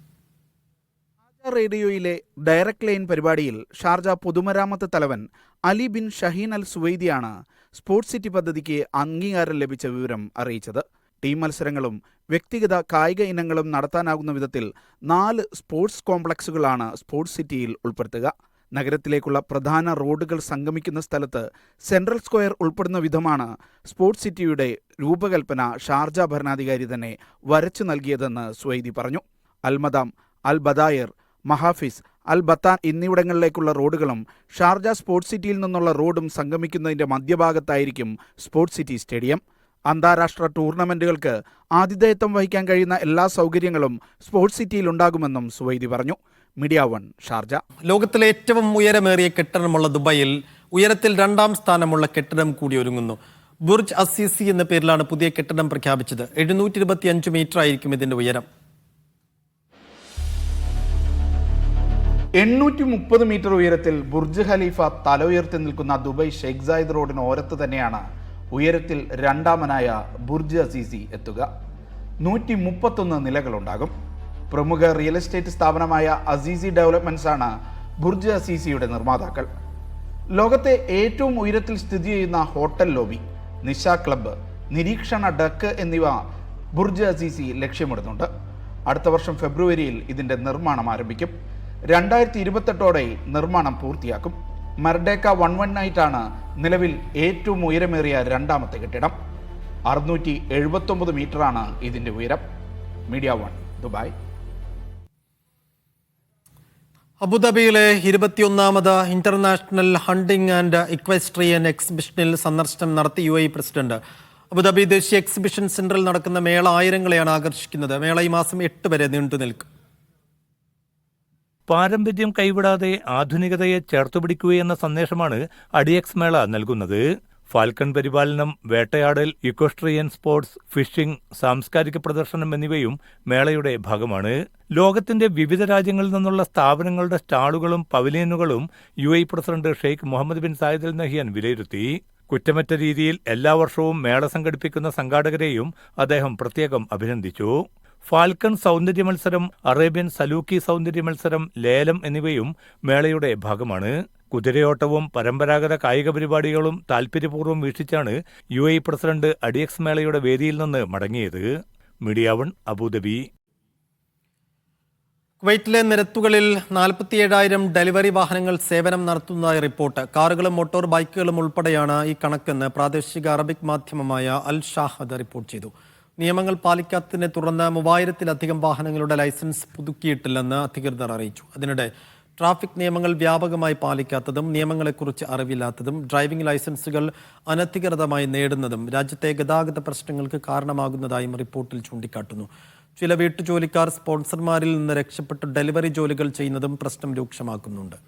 റേഡിയോയിലെ ഡയറക്ട് ലൈൻ പരിപാടിയിൽ ഷാർജ പൊതുമരാമത്ത് തലവൻ അലി ബിൻ ഷഹീൻ അൽ സുവൈദിയാണ് സ്പോർട്സ് സിറ്റി പദ്ധതിക്ക് അംഗീകാരം ലഭിച്ച വിവരം അറിയിച്ചത്. ടീം മത്സരങ്ങളും വ്യക്തിഗത കായിക ഇനങ്ങളും നടത്താനാകുന്ന വിധത്തിൽ 4 സ്പോർട്സ് കോംപ്ലക്സുകളാണ് സ്പോർട്സ് സിറ്റിയിൽ ഉൾപ്പെടുത്തുക. നഗരത്തിലേക്കുള്ള പ്രധാന റോഡുകൾ സംഗമിക്കുന്ന സ്ഥലത്ത് സെൻട്രൽ സ്ക്വയർ ഉൾപ്പെടുന്ന വിധമാണ് സ്പോർട്സ് സിറ്റിയുടെ രൂപകൽപ്പന ഷാർജ ഭരണാധികാരി തന്നെ വരച്ചു നൽകിയതെന്ന് സുവൈദി പറഞ്ഞു. അൽമദാം, അൽ ബദായർ, മഹാഫിസ്, അൽ ബത്താൻ എന്നിവിടങ്ങളിലേക്കുള്ള റോഡുകളും ഷാർജ സ്പോർട്സ് സിറ്റിയിൽ നിന്നുള്ള റോഡും സംഗമിക്കുന്നതിന്റെ മധ്യഭാഗത്തായിരിക്കും സ്പോർട്സ് സിറ്റി സ്റ്റേഡിയം. അന്താരാഷ്ട്ര ടൂർണമെന്റുകൾക്ക് ആതിഥേയത്വം വഹിക്കാൻ കഴിയുന്ന എല്ലാ സൗകര്യങ്ങളും സ്പോർട്സ് സിറ്റിയിൽ ഉണ്ടാകുമെന്നും സുവൈദി പറഞ്ഞു. Media 1 Sharjah. ലോകത്തിലെ ഏറ്റവും ഉയരമേറിയ കെട്ടിടമുള്ള ദുബൈയിൽ ഉയരത്തിൽ 2ാം സ്ഥാനമുള്ള കെട്ടിടം കൂടി ഒരുങ്ങുന്നു. ബുർജ് അസീസി എന്ന പേരിലാണ് പുതിയ കെട്ടിടം പ്രഖ്യാപിച്ചത്. 725 മീറ്റർ ആയിരിക്കും ഇതിന്റെ ഉയരം. 830 മീറ്റർ ഉയരത്തിൽ ബുർജ് ഖലീഫ തല ഉയർത്തി നിൽക്കുന്ന ദുബായ് ഷെയ്ഖ് സായിദ് റോഡിന് ഓരത്ത് തന്നെയാണ് ഉയരത്തിൽ രണ്ടാമനായ ബുർജ് അസീസി എത്തുക. 131 നിലകളുണ്ടാകും. പ്രമുഖ റിയൽ എസ്റ്റേറ്റ് സ്ഥാപനമായ അസീസി ഡെവലപ്മെന്റ്സ് ആണ് ബുർജ് അസീസിയുടെ നിർമ്മാതാക്കൾ. ലോകത്തെ ഏറ്റവും ഉയരത്തിൽ സ്ഥിതി ചെയ്യുന്ന ഹോട്ടൽ ലോബി, നിശ ക്ലബ്ബ്, നിരീക്ഷണ ഡക്ക് എന്നിവ ബുർജ് അസീസി ലക്ഷ്യമിടുന്നുണ്ട്. അടുത്ത വർഷം ഫെബ്രുവരിയിൽ ഇതിന്റെ നിർമ്മാണം ആരംഭിക്കും. 2028ഓടെ നിർമ്മാണം പൂർത്തിയാക്കും. മർഡേക്ക 119 ആണ് നിലവിൽ ഏറ്റവും ഉയരമേറിയ രണ്ടാമത്തെ കെട്ടിടം. 679 മീറ്ററാണ് ഇതിന്റെ ഉയരം. Media 1 Dubai. അബുദാബിയിലെ 21ാമത് ഇന്റർനാഷണൽ ഹണ്ടിംഗ് ആൻഡ് ഇക്വെസ്ട്രിയൻ എക്സിബിഷനിൽ സന്ദർശനം നടത്തി UAE പ്രസിഡന്റ്. അബുദാബി ദേശീയ എക്സിബിഷൻ സെന്ററിൽ നടക്കുന്ന മേള ആയിരങ്ങളെയാണ് ആകർഷിക്കുന്നത്. മേള ഈ മാസം 8 വരെ നീണ്ടു നിൽക്കും. പാരമ്പര്യം കൈവിടാതെ ആധുനികതയെ ചേർത്തുപിടിക്കുകയെന്ന സന്ദേശമാണ് അഡിയെക്സ് മേള നൽകുന്നത്. ഫാൽക്കൺ പരിപാലനം, വേട്ടയാടൽ, ഇക്വസ്ട്രിയൻ സ്പോർട്സ്, ഫിഷിംഗ്, സാംസ്കാരിക പ്രദർശനം എന്നിവയും മേളയുടെ ഭാഗമാണ്. ലോകത്തിന്റെ വിവിധ രാജ്യങ്ങളിൽ നിന്നുള്ള സ്ഥാപനങ്ങളുടെ സ്റ്റാളുകളും പവലിയനുകളും UAE president Sheikh Mohammed bin Zayed Al Nahyan വിലയിരുത്തി. കുറ്റമറ്റ രീതിയിൽ എല്ലാ വർഷവും മേള സംഘടിപ്പിക്കുന്ന സംഘാടകരെയും അദ്ദേഹം പ്രത്യേകം അഭിനന്ദിച്ചു. ഫാൽക്കൺ സൗന്ദര്യ മത്സരം, അറേബ്യൻ സലൂക്കി സൗന്ദര്യ മത്സരം, ലേലം എന്നിവയും മേളയുടെ ഭാഗമാണ്. കുതിരയോട്ടവും പരമ്പരാഗത കായിക പരിപാടികളും താൽപര്യപൂർവ്വം വീക്ഷിച്ചാണ് UAE പ്രസിഡന്റ് അഡിയെക്സ് മേളയുടെ വേദിയിൽ നിന്ന് മടങ്ങിയത്. Media 1 Abu Dhabi. കുവൈറ്റിലെ നിരത്തുകളിൽ 47,000 ഡെലിവറി വാഹനങ്ങൾ സേവനം നടത്തുന്നതായി റിപ്പോർട്ട്. കാറുകളും മോട്ടോർ ബൈക്കുകളും ഉൾപ്പെടെയാണ് ഈ കണക്കെന്ന് പ്രാദേശിക അറബിക് മാധ്യമമായ അൽ ഷാഹദ് റിപ്പോർട്ട് ചെയ്തു. നിയമങ്ങൾ പാലിക്കാത്തതിനെ തുടർന്ന് 3000-ലധികം വാഹനങ്ങളുടെ ലൈസൻസ് പുതുക്കിയിട്ടില്ലെന്ന് അധികൃതർ അറിയിച്ചു. അതിനിടെ ട്രാഫിക് നിയമങ്ങൾ വ്യാപകമായി പാലിക്കാത്തതും നിയമങ്ങളെക്കുറിച്ച് അറിവില്ലാത്തതും ഡ്രൈവിംഗ് ലൈസൻസുകൾ അനധികൃതമായി നേടുന്നതും രാജ്യത്തെ ഗതാഗത പ്രശ്നങ്ങൾക്ക് കാരണമാകുന്നതായും റിപ്പോർട്ടിൽ ചൂണ്ടിക്കാട്ടുന്നു. ചില വീട്ടുജോലിക്കാർ സ്പോൺസർമാരിൽ നിന്ന് രക്ഷപ്പെട്ട് ഡെലിവറി ജോലികൾ ചെയ്യുന്നതും പ്രശ്നം രൂക്ഷമാക്കുന്നുണ്ട്.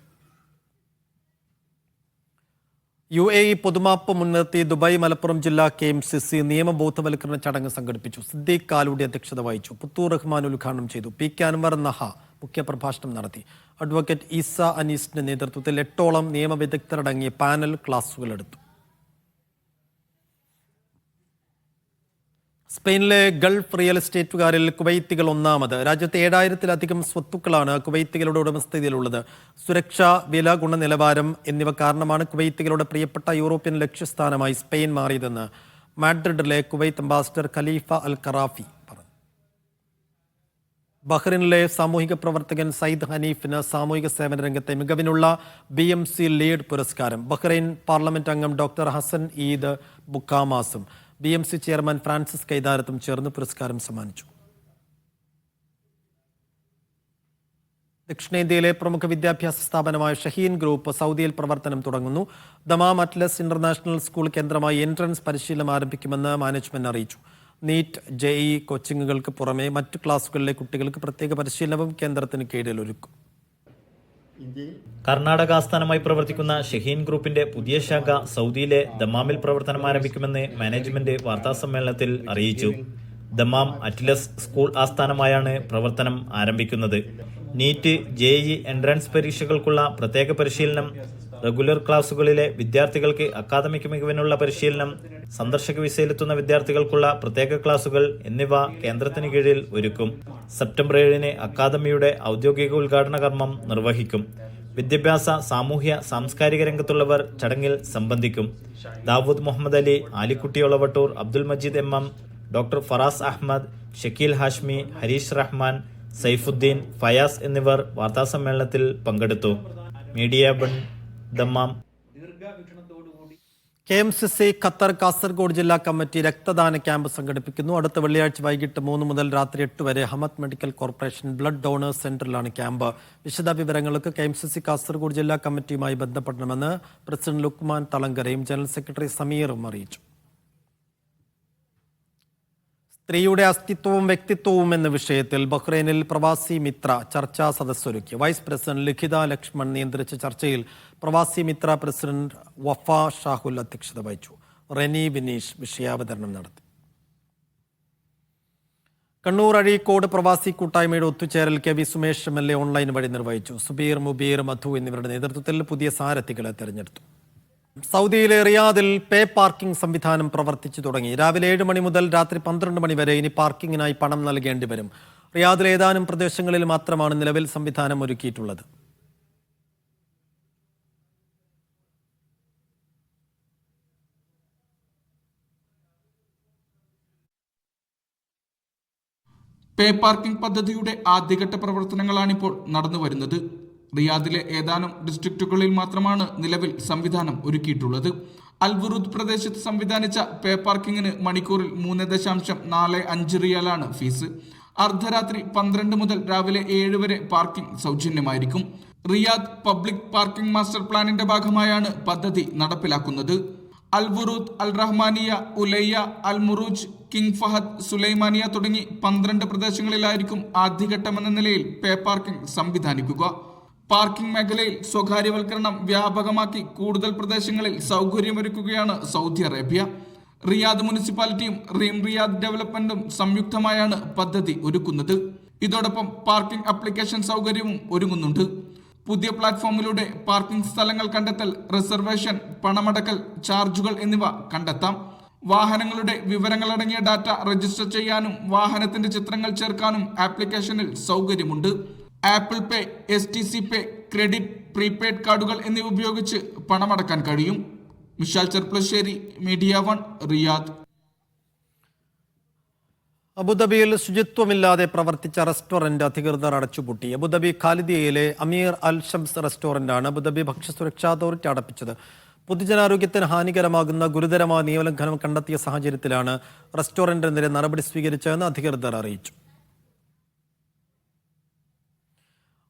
UAE പൊതുമാപ്പ് മുൻനിർത്തി ദുബായ് മലപ്പുറം ജില്ലാ KMCC നിയമബോധവൽക്കരണ ചടങ്ങ് സംഘടിപ്പിച്ചു. സിദ്ദീഖ് കാലൂടി അധ്യക്ഷത വഹിച്ചു. പുത്തൂർ റഹ്മാൻ ഉദ്ഘാടനം ചെയ്തു. PK അൻവർ നഹ മുഖ്യപ്രഭാഷണം നടത്തി. അഡ്വക്കേറ്റ് ഈസ അനീസിന്റെ നേതൃത്വത്തിൽ 8ഓളം നിയമവിദഗ്ധരടങ്ങിയ പാനൽ ക്ലാസുകൾ എടുത്തു. സ്പെയിനിലെ ഗൾഫ് റിയൽ എസ്റ്റേറ്റുകാരിൽ കുവൈത്തികൾ ഒന്നാമത്. രാജ്യത്തെ 7,000-ലധികം സ്വത്തുക്കളാണ് കുവൈത്തികളുടെ ഉടമസ്ഥതയിലുള്ളത്. സുരക്ഷ, വില, ഗുണനിലവാരം എന്നിവ കാരണമാണ് കുവൈത്തികളുടെ പ്രിയപ്പെട്ട യൂറോപ്യൻ ലക്ഷ്യസ്ഥാനമായി സ്പെയിൻ മാറിയതെന്ന് മാഡ്രിഡിലെ Kuwait ambassador Khalifa Al Kharafi പറഞ്ഞു. ബഹ്റിനിലെ സാമൂഹിക പ്രവർത്തകൻ സയ്യിദ് ഹനീഫിന് സാമൂഹിക സേവന രംഗത്തെ മികവിനുള്ള BMC ലീഡ് പുരസ്കാരം. ബഹ്റൈൻ പാർലമെന്റ് അംഗം ഡോക്ടർ ഹസൻ ഈദ് ബുക്കാമാസും BMC ചെയർമാൻ ഫ്രാൻസിസ് കൈതാരത്തും ചേർന്ന് പുരസ്കാരം സമ്മാനിച്ചു. ദക്ഷിണേന്ത്യയിലെ പ്രമുഖ വിദ്യാഭ്യാസ സ്ഥാപനമായ ഷഹീൻ ഗ്രൂപ്പ് സൗദിയിൽ പ്രവർത്തനം തുടങ്ങുന്നു. ദമാം അറ്റ്ലസ് ഇന്റർനാഷണൽ സ്കൂൾ കേന്ദ്രമായി എൻട്രൻസ് പരിശീലനം ആരംഭിക്കുമെന്ന് മാനേജ്മെന്റ് അറിയിച്ചു. നീറ്റ്, JEE കോച്ചിങ്ങുകൾക്ക് പുറമെ മറ്റു ക്ലാസുകളിലെ കുട്ടികൾക്ക് പ്രത്യേക പരിശീലനവും കേന്ദ്രത്തിന് കീഴിൽ ഒരുക്കും. കർണാടക ആസ്ഥാനമായി പ്രവർത്തിക്കുന്ന ഷഹീൻ ഗ്രൂപ്പിന്റെ പുതിയ ശാഖ സൗദിയിലെ ദമാമിൽ പ്രവർത്തനം ആരംഭിക്കുമെന്ന് മാനേജ്മെന്റ് വാർത്താസമ്മേളനത്തിൽ അറിയിച്ചു. ദമാം അറ്റ്ലസ് സ്കൂൾ ആസ്ഥാനമായാണ് പ്രവർത്തനം ആരംഭിക്കുന്നത്. നീറ്റ്, JEE എൻട്രൻസ് പരീക്ഷകൾക്കുള്ള പ്രത്യേക പരിശീലനം, റെഗുലർ ക്ലാസുകളിലെ വിദ്യാർത്ഥികൾക്ക് അക്കാദമിക് മികവിനുള്ള പരിശീലനം, സന്ദർശക വിസയിലെത്തുന്ന വിദ്യാർത്ഥികൾക്കുള്ള പ്രത്യേക ക്ലാസുകൾ എന്നിവ കേന്ദ്രത്തിന് കീഴിൽ ഒരുക്കും. സെപ്റ്റംബർ 7 അക്കാദമിയുടെ ഔദ്യോഗിക ഉദ്ഘാടന കർമ്മം നിർവഹിക്കും. വിദ്യാഭ്യാസ, സാമൂഹ്യ, സാംസ്കാരിക രംഗത്തുള്ളവർ ചടങ്ങിൽ സംബന്ധിക്കും. ദാവൂദ് മുഹമ്മദ് അലി, ആലിക്കുട്ടി ഒളവട്ടൂർ, അബ്ദുൽ മജീദ് MM, ഡോക്ടർ ഫറാസ് അഹമ്മദ്, ഷക്കീൽ ഹാഷ്മി, ഹരീഷ് റഹ്മാൻ, സൈഫുദ്ദീൻ, ഫയാസ് എന്നിവർ വാർത്താസമ്മേളനത്തിൽ പങ്കെടുത്തു. Media 1 Dammam. KMCC Qatar Kasaragod ജില്ലാ കമ്മിറ്റി രക്തദാന ക്യാമ്പ് സംഘടിപ്പിക്കുന്നു. അടുത്ത വെള്ളിയാഴ്ച വൈകിട്ട് 3 മുതൽ രാത്രി 8 വരെ Hamad medical corporation blood donors സെന്ററിലാണ് ക്യാമ്പ്. വിശദ വിവരങ്ങൾക്ക് KMCC കാസർഗോഡ് ജില്ലാ കമ്മിറ്റിയുമായി ബന്ധപ്പെടണമെന്ന് പ്രസിഡന്റ് ലുക്മാൻ തളങ്കരയും ജനറൽ സെക്രട്ടറി സമീറും അറിയിച്ചു. സ്ത്രീയുടെ അസ്തിത്വവും വ്യക്തിത്വവും എന്ന വിഷയത്തിൽ ബഹ്റൈനിൽ പ്രവാസി മിത്ര ചർച്ചാ സദസ്സൊരുക്കി. വൈസ് പ്രസിഡന്റ് ലിഖിത ലക്ഷ്മൺ നിയന്ത്രിച്ച ചർച്ചയിൽ പ്രവാസി മിത്ര പ്രസിഡന്റ് വഫ ഷാഹുൽ അധ്യക്ഷത വഹിച്ചു. റെനി ബിനീഷ് വിഷയാവതരണം നടത്തി. കണ്ണൂർ അഴീക്കോട് പ്രവാസി കൂട്ടായ്മയുടെ ഒത്തുചേരൽ കെ.വി. സുമേഷ് എം.എൽ.എ ഓൺലൈൻ വഴി നിർവഹിച്ചു. സുബീർ, മുബീർ, മധു എന്നിവരുടെ നേതൃത്വത്തിൽ പുതിയ സാരഥികളെ തെരഞ്ഞെടുത്തു. സൗദിയിലെ റിയാദിൽ പേ പാർക്കിംഗ് സംവിധാനം പ്രവർത്തിച്ചു തുടങ്ങി. രാവിലെ 7 മണി മുതൽ രാത്രി 12 മണി വരെ ഇനി പാർക്കിങ്ങിനായി പണം നൽകേണ്ടി വരും. റിയാദിലെ ഏതാനും പ്രദേശങ്ങളിൽ മാത്രമാണ് നിലവിൽ സംവിധാനം ഒരുക്കിയിട്ടുള്ളത്. പേ പാർക്കിംഗ് പദ്ധതിയുടെ ആദ്യഘട്ട പ്രവർത്തനങ്ങളാണിപ്പോൾ നടന്നുവരുന്നത്. റിയാദിലെ ഏതാനും ഡിസ്ട്രിക്റ്റുകളിൽ മാത്രമാണ് നിലവിൽ സംവിധാനം ഒരുക്കിയിട്ടുള്ളത്. അൽവുറൂദ് പ്രദേശത്ത് സംവിധാനിച്ച പേ പാർക്കിങ്ങിന് മണിക്കൂറിൽ 3.45 റിയാലാണ് ഫീസ്. അർദ്ധരാത്രി 12 മുതൽ രാവിലെ 7 വരെ പാർക്കിംഗ് സൗജന്യമായിരിക്കും. റിയാദ് പബ്ലിക് പാർക്കിംഗ് മാസ്റ്റർ പ്ലാനിന്റെ ഭാഗമായാണ് പദ്ധതി നടപ്പിലാക്കുന്നത്. Al Wurud, Al Rahmaniya, Olaya, Al Muruj, King Fahd, Sulaimaniya തുടങ്ങി 12 പ്രദേശങ്ങളിലായിരിക്കും ആദ്യഘട്ടമെന്ന നിലയിൽ പേ പാർക്കിംഗ് സംവിധാനിക്കുക. പാർക്കിംഗ് മേഖലയിൽ സ്വകാര്യവൽക്കരണം വ്യാപകമാക്കി കൂടുതൽ പ്രദേശങ്ങളിൽ സൗകര്യമൊരുക്കുകയാണ് സൗദി അറേബ്യ. റിയാദ് മുനിസിപ്പാലിറ്റിയും റീം റിയാദ് ഡെവലപ്മെന്റും സംയുക്തമായാണ് പദ്ധതി ഒരുക്കുന്നത്. ഇതോടൊപ്പം പാർക്കിംഗ് ആപ്ലിക്കേഷൻ സൗകര്യവും ഒരുങ്ങുന്നുണ്ട്. പുതിയ പ്ലാറ്റ്ഫോമിലൂടെ പാർക്കിംഗ് സ്ഥലങ്ങൾ കണ്ടെത്തൽ, റിസർവേഷൻ, പണമടക്കൽ, ചാർജുകൾ എന്നിവ കണ്ടെത്താം. വാഹനങ്ങളുടെ വിവരങ്ങളടങ്ങിയ ഡാറ്റ രജിസ്റ്റർ ചെയ്യാനും വാഹനത്തിന്റെ ചിത്രങ്ങൾ ചേർക്കാനും ആപ്ലിക്കേഷനിൽ സൗകര്യമുണ്ട്. ആപ്പിൾ പേ, STC പേ, ക്രെഡിറ്റ്, പ്രീപെയ്ഡ് കാർഡുകൾ എന്നിവ ഉപയോഗിച്ച് പണമടക്കാൻ കഴിയും. Mishal Cherpulassery, media 1, Riyadh. അബുദാബിയിൽ ശുചിത്വമില്ലാതെ പ്രവർത്തിച്ച റെസ്റ്റോറന്റ് അധികൃതർ അടച്ചുപൂട്ടി. അബുദാബി ഖാലിദിയയിലെ അമീർ അൽ ഷംസ് റെസ്റ്റോറന്റാണ് അബുദാബി ഭക്ഷ്യസുരക്ഷാ അതോറിറ്റി അടപ്പിച്ചത്. പൊതുജനാരോഗ്യത്തിന് ഹാനികരമാകുന്ന ഗുരുതരമായ നിയമലംഘനം കണ്ടെത്തിയ സാഹചര്യത്തിലാണ് റെസ്റ്റോറന്റിനെതിരെ നടപടി സ്വീകരിച്ചതെന്ന് അധികൃതർ അറിയിച്ചു.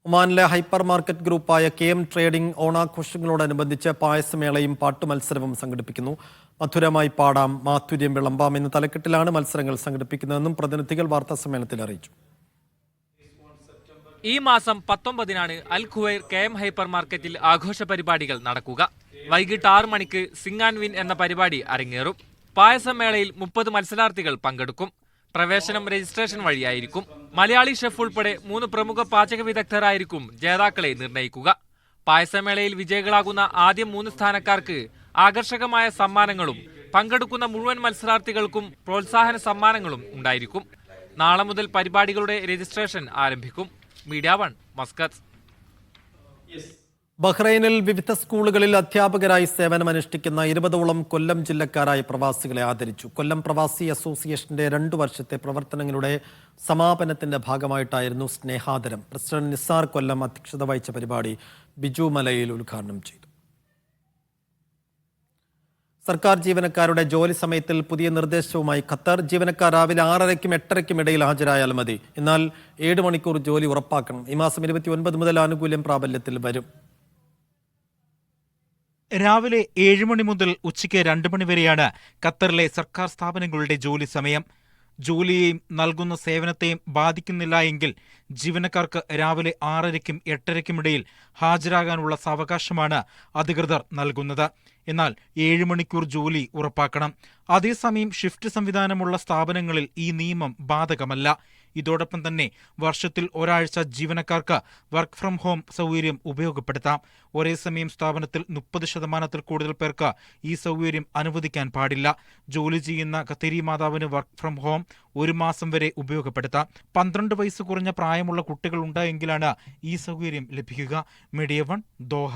ഒമാനിലെ ഹൈപ്പർ മാർക്കറ്റ് ഗ്രൂപ്പായ KM ട്രേഡിംഗ് ഓണാഘോഷങ്ങളോടനുബന്ധിച്ച് പായസമേളയും പാട്ടുമത്സരവും സംഘടിപ്പിക്കുന്നു. മധുരമായി പാടാം, മാധുര്യം വിളമ്പാം എന്ന തലക്കെട്ടിലാണ് മത്സരങ്ങൾ സംഘടിപ്പിക്കുന്നതെന്നും പ്രതിനിധികൾ വാർത്താസമ്മേളനത്തിൽ അറിയിച്ചു. ഈ മാസം 19-നാണ് അൽ ഖുവൈർ KM ഹൈപ്പർ മാർക്കറ്റിൽ ആഘോഷ പരിപാടികൾ നടക്കുക. വൈകിട്ട് 6 മണിക്ക് സിംഗ് ആൻഡ് വിൻ എന്ന പരിപാടി അരങ്ങേറും. പായസമേളയിൽ 30 മത്സരാർത്ഥികൾ പങ്കെടുക്കും. പ്രവേശനം രജിസ്ട്രേഷൻ വഴിയായിരിക്കും. മലയാളി ഷെഫ് ഉൾപ്പെടെ 3 പ്രമുഖ പാചക വിദഗ്ധരായിരിക്കും ജേതാക്കളെ നിർണയിക്കുക. പായസമേളയിൽ വിജയികളാകുന്ന ആദ്യ 3 സ്ഥാനക്കാർക്ക് ആകർഷകമായ സമ്മാനങ്ങളും പങ്കെടുക്കുന്ന മുഴുവൻ മത്സരാർത്ഥികൾക്കും പ്രോത്സാഹന സമ്മാനങ്ങളും ഉണ്ടായിരിക്കും. നാളെ മുതൽ പരിപാടികളുടെ രജിസ്ട്രേഷൻ ആരംഭിക്കും. Media 1, Muscat. ബഹ്റൈനിൽ വിവിധ സ്കൂളുകളിൽ അധ്യാപകരായി സേവനമനുഷ്ഠിക്കുന്ന 20ഓളം കൊല്ലം ജില്ലക്കാരായ പ്രവാസികളെ ആദരിച്ചു. കൊല്ലം പ്രവാസി അസോസിയേഷന്റെ 2 വർഷത്തെ പ്രവർത്തനങ്ങളുടെ സമാപനത്തിന്റെ ഭാഗമായിട്ടായിരുന്നു സ്നേഹാദരം. പ്രസിഡന്റ് നിസാർ കൊല്ലം അധ്യക്ഷത വഹിച്ച പരിപാടി ബിജു മലയിൽ ഉദ്ഘാടനം ചെയ്തു. സർക്കാർ ജീവനക്കാരുടെ ജോലി സമയത്തിൽ പുതിയ നിർദ്ദേശവുമായി ഖത്തർ. ജീവനക്കാർ രാവിലെ 6:30-ക്കും 8:30-ക്കും ഇടയിൽ ഹാജരായാൽ മതി. എന്നാൽ 7 മണിക്കൂർ ജോലി ഉറപ്പാക്കണം. ഈ മാസം 29 മുതൽ ആനുകൂല്യം പ്രാബല്യത്തിൽ വരും. രാവിലെ 7 മണി മുതൽ ഉച്ചയ്ക്ക് 2 മണി വരെയാണ് ഖത്തറിലെ സർക്കാർ സ്ഥാപനങ്ങളുടെ ജോലി സമയം. ജോലിയെയും നൽകുന്ന സേവനത്തെയും ബാധിക്കുന്നില്ല എങ്കിൽ ജീവനക്കാർക്ക് രാവിലെ 6:30-ക്കും 8:30-ക്കും ഇടയിൽ ഹാജരാകാനുള്ള സാവകാശമാണ് അധികൃതർ നൽകുന്നത്. എന്നാൽ 7 മണിക്കൂർ ജോലി ഉറപ്പാക്കണം. അതേസമയം ഷിഫ്റ്റ് സംവിധാനമുള്ള സ്ഥാപനങ്ങളിൽ ഈ നിയമം ബാധകമല്ല. ഇതോടൊപ്പം തന്നെ വർഷത്തിൽ ഒരാഴ്ച ജീവനക്കാർക്ക് വർക്ക് ഫ്രം ഹോം സൗകര്യം ഉപയോഗപ്പെടുത്താം. ഒരേ സമയം സ്ഥാപനത്തിൽ 30% കൂടുതൽ പേർക്ക് ഈ സൗകര്യം അനുവദിക്കാൻ പാടില്ല. ജോലി ചെയ്യുന്ന ഖത്തരി മാതാവിന് വർക്ക് ഫ്രം ഹോം 1 മാസം വരെ ഉപയോഗപ്പെടുത്താം. 12 വയസ്സ് കുറഞ്ഞ പ്രായമുള്ള കുട്ടികൾ ഉണ്ടായെങ്കിലാണ് ഈ സൗകര്യം ലഭിക്കുക. Media 1, Doha.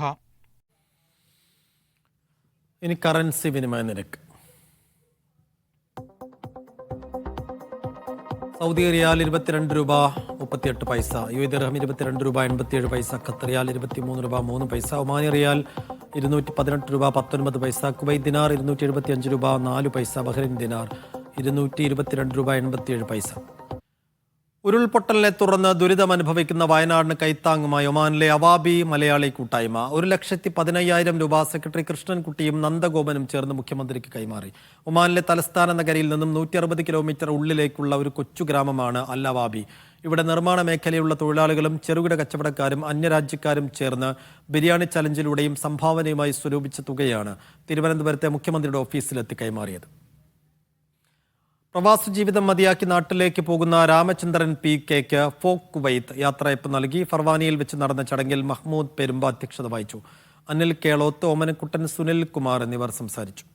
ഇനി കറൻസി വിനിമയ നിരക്ക്. സൗദി റിയാൽ 22 രൂപ 38 പൈസ, UAE ദിർഹം 22 രൂപ 87 പൈസ, ഖത്തർ റിയാൽ 23 രൂപ 3 പൈസ, ഒമാനി റിയാൽ 218 രൂപ 19 പൈസ, കുവൈറ്റ് ദിനാർ 275 രൂപ 4 പൈസ, ബഹ്റൈൻ ദിനാർ 222 രൂപ 87 പൈസ. ഉരുൾപൊട്ടലിനെ തുടർന്ന് ദുരിതമനുഭവിക്കുന്ന വയനാടിന് കൈത്താങ്ങുമായി ഒമാനിലെ അവാബി മലയാളി കൂട്ടായ്മ 1,15,000 രൂപ സെക്രട്ടറി കൃഷ്ണൻകുട്ടിയും നന്ദഗോപനും ചേർന്ന് മുഖ്യമന്ത്രിക്ക് കൈമാറി. ഒമാനിലെ തലസ്ഥാന നഗരിയിൽ നിന്നും 160 കിലോമീറ്റർ ഉള്ളിലേക്കുള്ള ഒരു കൊച്ചു ഗ്രാമമാണ് അൽ അവാബി. ഇവിടെ നിർമ്മാണ മേഖലയിലുള്ള തൊഴിലാളികളും ചെറുകിട കച്ചവടക്കാരും അന്യരാജ്യക്കാരും ചേർന്ന് ബിരിയാണി ചലഞ്ചിലൂടെയും സംഭാവനയുമായി സ്വരൂപിച്ച തുകയാണ് തിരുവനന്തപുരത്തെ മുഖ്യമന്ത്രിയുടെ ഓഫീസിലെത്തി കൈമാറിയത്. പ്രവാസ ജീവിതം മതിയാക്കി നാട്ടിലേക്ക് പോകുന്ന രാമചന്ദ്രൻ PK-ക്ക് ഫോക്ക് കുവൈത്ത് യാത്രയപ്പ് നൽകി. ഫർവാനിയിൽ വെച്ച് നടന്ന ചടങ്ങിൽ മഹ്മൂദ് പെരുമ്പ അധ്യക്ഷത വഹിച്ചു. അനിൽ കേളോത്ത്, ഓമനക്കുട്ടൻ, സുനിൽ കുമാർ എന്നിവർ സംസാരിച്ചു.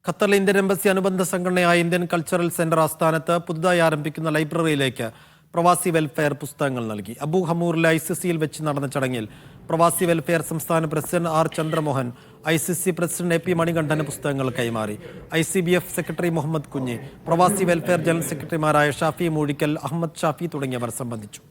ഖത്തറിൽ ഇന്ത്യൻ എംബസി അനുബന്ധ സംഘടനയായ ഇന്ത്യൻ കൾച്ചറൽ സെന്റർ ആസ്ഥാനത്ത് പുതുതായി ആരംഭിക്കുന്ന ലൈബ്രറിയിലേക്ക് പ്രവാസി വെൽഫെയർ പുസ്തകങ്ങൾ നൽകി. അബു ഹമൂറിലെ ICC-യിൽ വെച്ച് നടന്ന ചടങ്ങിൽ പ്രവാസി വെൽഫെയർ സംസ്ഥാന president R Chandramohan ICC president AP Manikandan പുസ്തകങ്ങൾ കൈമാറി. ICBF സെക്രട്ടറി മുഹമ്മദ് കുഞ്ഞി, പ്രവാസി വെൽഫെയർ ജനറൽ സെക്രട്ടറിമാരായ ഷാഫി മൂഴിക്കൽ, അഹമ്മദ് ഷാഫി തുടങ്ങിയവർ സംബന്ധിച്ചു.